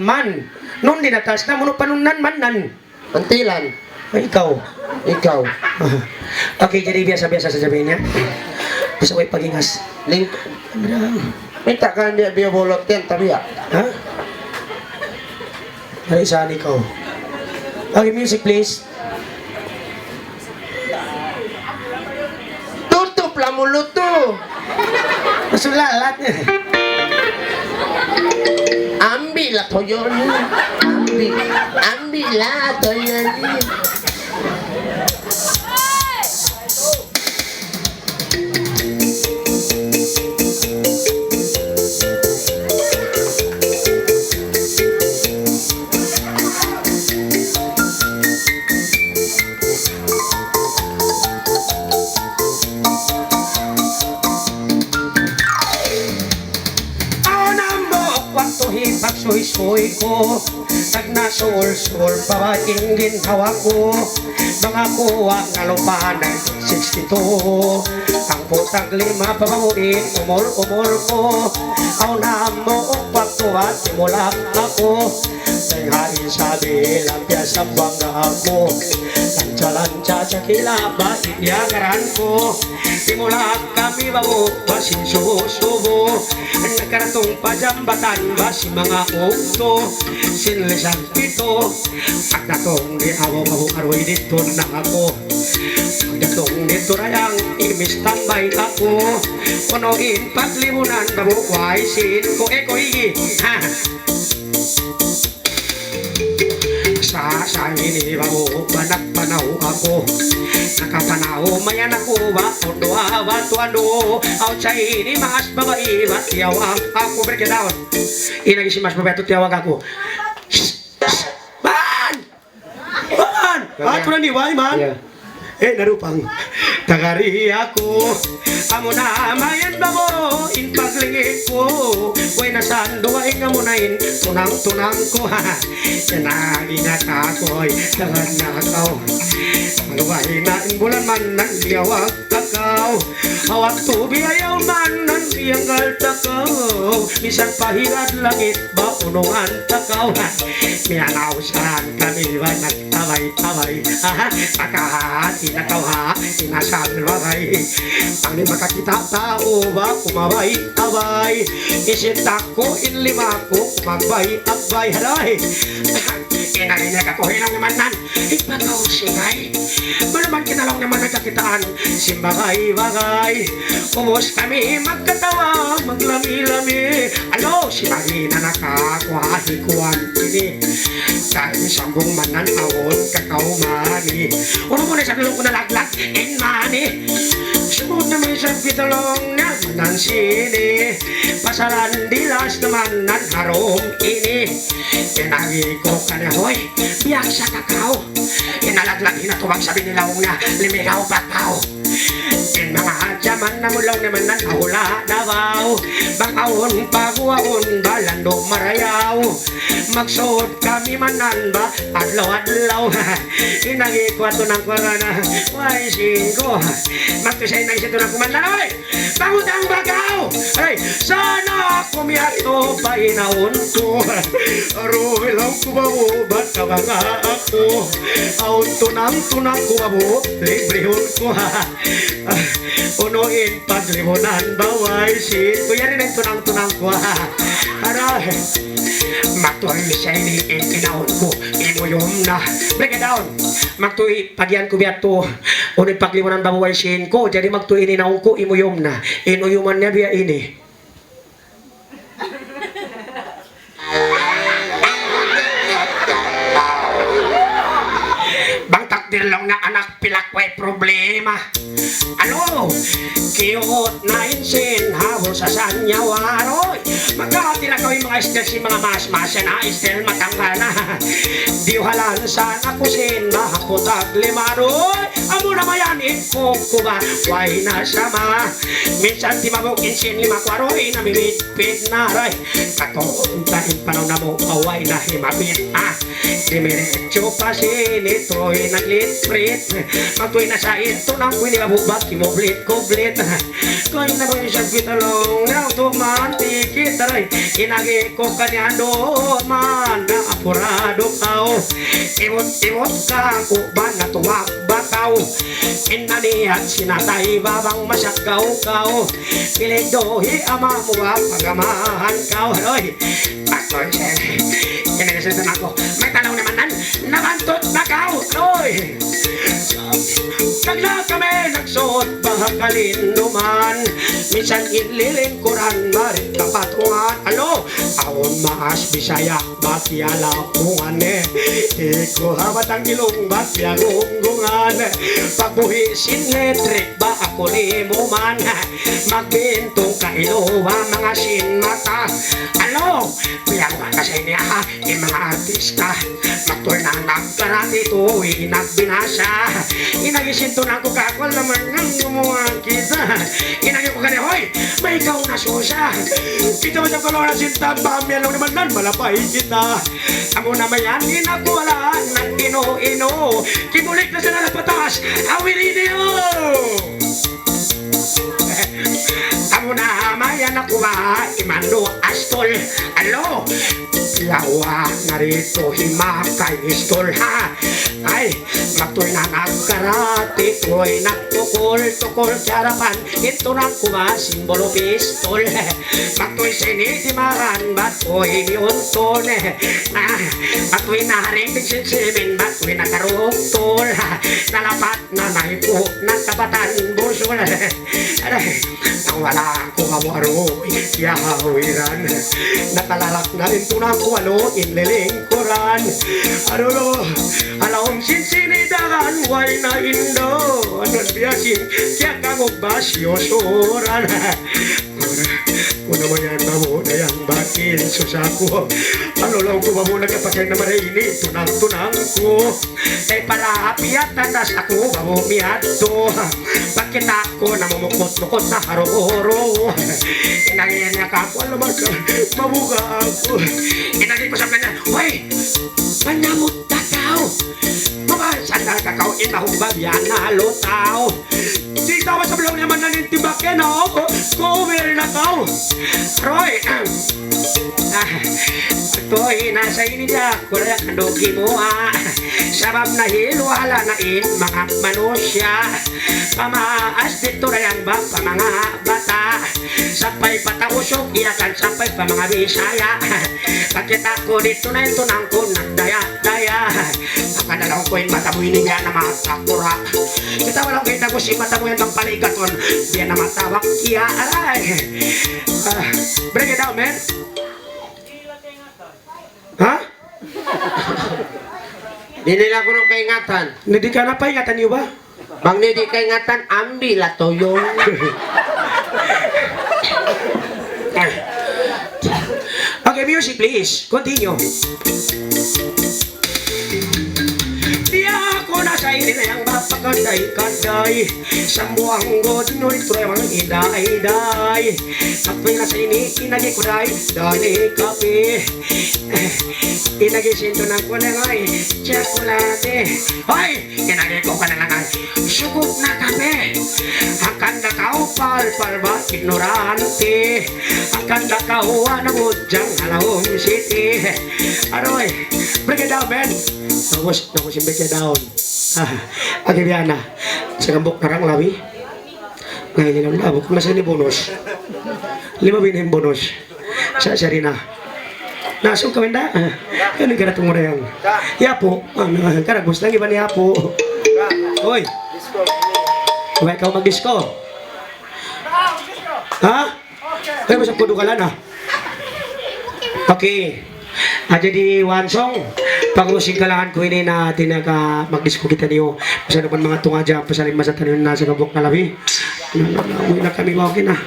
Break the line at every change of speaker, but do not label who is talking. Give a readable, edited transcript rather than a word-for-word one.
man. Noon dinatas na mo panunan man nan.
Pantilan.
Ay, ikaw.
Ikaw.
Okay, jadi biasa-biasa sasabihin niya. Bisa ko ipagingas.
Link. Minta ka niya biya bolot yan, tabi ya.
Ha? Dari saan ikaw? Okay, music please.
Tutup lah mulut tuh.
Masulalat niya.
Ambil lah toyon. Ambil lah toyon.
Pagsuy-suy ko nagnasul-sul babaeng ginhawa ko mga kuwa nga lupanan 62 ang putang lima pabanguin umol-umol ko aw na mo pagtuwa simulak ako tenghain sabi lampya sa bangga ako lanca-lanca sa kilaba inyangaran ko simulak kami bago basin subo nagkaratong pajambatan basi mga ukto sinlisan pito pagdatong di awo karoy dito na ako pagdatong dito rayang imis tambay ako punuin patlimunan babukway sin ko ekoy ha sa ini bago panak-panaw ako nakapanaw mayan ako ba ondo tuando outside ini mas babae bat tiyawag ako break it down inagi si mas babae tiyawag ako man ato na niway man narupang tagari ako amo na mayan ba mo in paglingit ko way nasan duwaing amunain tunang-tunang ko ha yanagi na kakoy tangan na akaw magaway na in bulan man nang diyawag takaw hawak tubi ayaw man nang diyanggal takaw bisan pahilad langit ba unungan takaw miyanaw saan kami ba nagtabay-tabay makahati na kaw ha inasabi bagay ang lima kakita tao ba kumabay-tabay isip tako in lima ko kumagbay-abay halay inarinig ako hinang naman nan ipagaw singay malaman kinalong naman nagkakitaan simbagay-bagay umos kami magkatawa maglami-lami alo si Marina nakakuhahikuan ini kahit sambong manan awon kakao mani uno mo na sa bilong ko nalaglag in mani sunod na may isang pitulong na manan sini pasaran dilas naman nan harong ini tinagi ko kanahoy biyak sa kakao inalaglag hinatubag sa binilawong na limigaw pataw in mga hadyaman na mulaw naman nan ahula dabaw bangawon paguawon balando marayaw magsuot kami manan ba adlaw-adlaw inagi ko ato ng kwarana way singko magtusay na isito ng kumanlanoy pangutang bagaw ay sana kumiato pa inaon ko aroy lang kumawo ba't ka mga ako aon tunang-tunang kumabo librehon ko unuin paglimunan baway sin kuya rin ang tunang-tunang ko aray magtuloy siya ini kinaon ko imuyom na break it down magtuloy pagyan ko biya to unuin paglimunan baway sin ko jadi magtuloy inaon ko imuyom na inuyuman niya biya ini bang takdir lang na anak pilakway problema ano cute na insin habol sa sanyawaroy magkakati na gawin mga estel si mga mas-mas na estel matanggal na diuhalan sana kusin mahaputag limaroy amo na mayanin ko kuba way na sama minsan di mabukin sin lima kwaroy namimit-pit na ray katontahin panaw na mo away na himapit dimiretso pa sinito'y naglit-prit magtuloy na sa ito nang pwede kabubak kimoblit-koblit kaya na ba yung sagpitalong na tumantikit aray inagi ko kanya doon man sigurado kao. Iwot-iwot ka kuban na tuwag bataw. Inanihan sinatay babang masyagaw-gaw. Piligdohi ama muwa pagamahan kao. Haloy, Pakoy, kinagasintan ako. May tanaw naman nan, nabantot na kao. Haloy, kagla kami nagsuot bahakalin duman. Minsan inlilingkuran marit kapatungan. Alo, awon maas Bisaya bakyala bungan iko habat ang ilong bakya gunggungan. Pagbuhi sinletrik ba ako ni mo man. Magbintong kailuwa mga sinmata. Alo, piyawa ka sa inya ha, mga artista. Magtuloy na nagkarati tuwi nagbinasa. Inagisinto na ako kakwal naman ng gumawa kita. Inagi ko kanya, hoy, may ikaw na susa. Kita mo siyang kalora sinta, bami alam naman nan, malapay kita. Amo na mayan, inakuwala ng ino-ino. Kimulik na sila ng patas, awili niyo. Amo na mayan ako ba, imando astol. Alo, yawa narito himakay istol ha. Ay, magtuloy na nagkarati, tuloy na tukol sarapan. Ito na kuma, simbolo pistol. Magtuloy sinitimaran, batoy niunton. Magtuloy na haring sinsibin, batoy na karugtol. Nalapat na naipo, nagkabatan busol. Aray, nang wala ko kamaro, yahawiran. Nakalalak na rin ito na kuwalo, inlilingkuran. Ano lo, alawang sinsinidahan, way na indo. Anon biyasin, kaya kagog basyosuran. Kung naman yan mo na yan bakin susako. Ano lang ko mo nagkapagay na marini, tunang-tunang ko. Kay para apiat tatas ako, mamumiyat to. Bakit ako namumukot-mukot na haro-horo. Inagin niya ka ako, alam ka, mabuka ako. Inagin ko sa kanya, hoy, manamot na tao. Mabasan na kakao, inahubag yan na lutaw. Di tawa sa blong naman nanintibakin ako, cover na tao. Roy, ito'y nasa inidya, kura kandugi mo ha. Sabab na hilwala na in mga manusya. Pamaas dito na yan ba pa mga bata. Sapay patausok, iyakan sapay pa mga Bisaya. Pagkita ko dito na ito nang kunang daya-daya. Pagkadalaw ko yung mata mo ininya na matakura. Kita walang kita ko si mata mo yan ng palikaton. Diyan na matawak kiya, aray. Bring it down, man. Ha?
Dili na ko nung kaingatan.
Hindi ka na pa ingatan niyo ba?
Bang hindi kaingatan, ambil ato yung.
Okay, music please. Continue. Di ako na sa inyo na yung mapakaday-kaday. Sa buwang godno ito yung iday-day. Apoy na sa ini, inagi ko day, dali kape. Inagi sinto ng kulangay, tsakulate. Hoy! Inagi ko ka na lang ay, sugot na kape. Akan na kao pal ba, ignorante. Akan na kao anamudyang halawang city. Aroy, break it down, man. Tapos yung break it down. Agibiana, sa gambok narang lawi. Ngayon nilang labo, kung nasa ni bonus. 5 yung bonus. Sa sarina. Nasong kawin na. Yan ang karatong mo na yan. Yapo. Karagos lang iba ni Yapo. Hoy. Huwag ikaw mag-disco. Ha? Kaya masang kudo ka lang ha. Okay. Jadi one song. Pag-using kalangan ko ini na tinaga mag-disco kita niyo. Pasal naman mga tunga dyan. Pasalin masatan yun nasa gabok na labi. Uwi na kami wawagin ha.